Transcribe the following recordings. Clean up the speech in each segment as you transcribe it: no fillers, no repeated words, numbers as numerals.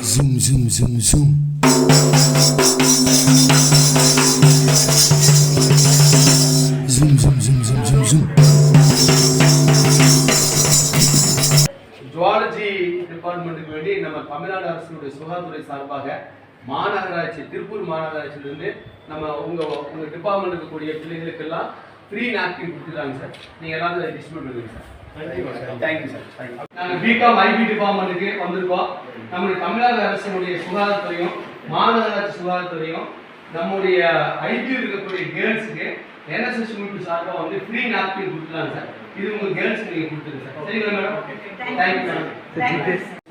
Zoom, zoom, zoom, zoom. Zoom, zoom, zoom, zoom, zoom, zoom. Zoology டிபார்ட்மெண்ட்டுக்கு வேண்டி நம்ம தமிழ்நாடு அரசுடைய சுகாதாரத்துறை சார்பாக மாநகராட்சி திருப்பூர் மாநகராட்சியிலிருந்து நம்ம உங்க டிபார்ட்மெண்ட்டுக்கு கூடிய பிள்ளைகளுக்கெல்லாம் ஃப்ரீ நாப்கின் கொடுத்துருக்காங்க சார். நீங்கள் எல்லாரும் டிஸ்ட்ரிபியூட் பண்ணுங்க சார். Thank you sir. நாங்கள் பிகாம் ஐபி டிபார்ட்மெண்ட்டுக்கு வந்திருக்கோம். நம்முடைய தமிழ்நாடு அரசினுடைய சுகாதாரத்துறையும் மாநகராட்சி சுகாதாரத்துறையும் நம்முடைய ஐபி இருக்கக்கூடிய கேர்ள்ஸுக்கு என்எஸ்எஸ் யூனிட் சார்பாக வந்து ஃப்ரீ நாப்கின் கொடுத்துருக்காங்க சார். இது உங்கள் கேர்ள்ஸுக்கு நீங்கள் கொடுத்துருங்க சார். சரிங்களா மேடம்? Thank you madam.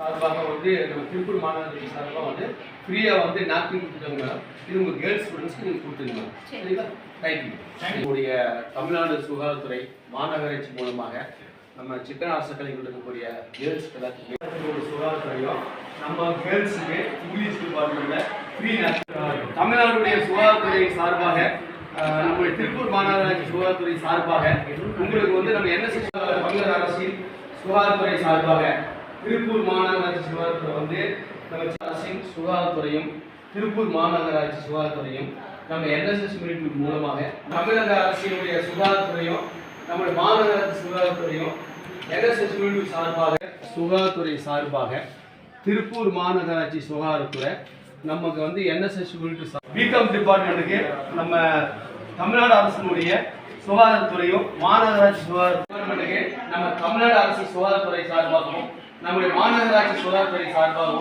சார்பாக வந்து நம்ம திருப்பூர் மாநகராட்சி சார்பாக வந்து ஃப்ரீயாக வந்து நாப்கின் கொடுத்துருக்காங்க மேடம். இது உங்கள் கேர்ள்ஸ் ஸ்டூடெண்ட்ஸ்க்கு நீங்கள் கொடுத்துருங்க மேடம். சரிங்களா? தேங்க்யூ. நம்முடைய தமிழ்நாடு சுகாதாரத்துறை மாநகராட்சி மூலமாக நம்ம சிக்கன் ஆசைகளில் இருக்கக்கூடிய கேர்ள்ஸ் எல்லாத்துக்குமே சுகாதாரத்துறையும் நம்ம கேர்ள்ஸுக்கு இங்கிலீஷ் டிபார்ட்மெண்ட்டில் ஃப்ரீ நாப்கின் தமிழ்நாடுடைய சுகாதாரத்துறை சார்பாக நம்முடைய திருப்பூர் மாநகராட்சி சுகாதாரத்துறை சார்பாக உங்களுக்கு வந்து நம்ம என்எஸ்எஸ் தமிழக அரசின் சுகாதாரத்துறை சார்பாக திருப்பூர் மாநகராட்சி சுகாதாரத்துறை வந்து நம்ம அரசின் சுகாதாரத்துறையும் திருப்பூர் மாநகராட்சி சுகாதாரத்துறையும் நம்ம என்எஸ்எஸ் யூனிட் மூலமாக தமிழக அரசினுடைய சுகாதாரத்துறையும் நம்முடைய மாநகராட்சி சுகாதாரத்துறையும் என்எஸ்எஸ் யூனிட் சார்பாக சுகாதாரத்துறை சார்பாக திருப்பூர் மாநகராட்சி சுகாதாரத்துறை நமக்கு வந்து என்எஸ்எஸ் யூனிட் பிகாம் டிபார்ட்மெண்ட்டுக்கு நம்ம தமிழ்நாடு அரசினுடைய சுகாதாரத்துறையும் மாநகராட்சி சுகாதார டிபார்ட்மெண்ட்டுக்கு நம்ம தமிழ்நாடு அரசு சுகாதாரத்துறை சார்பாகவும் நம்முடைய மாநகராட்சி சுகாதாரத்துறை சார்பாகவும்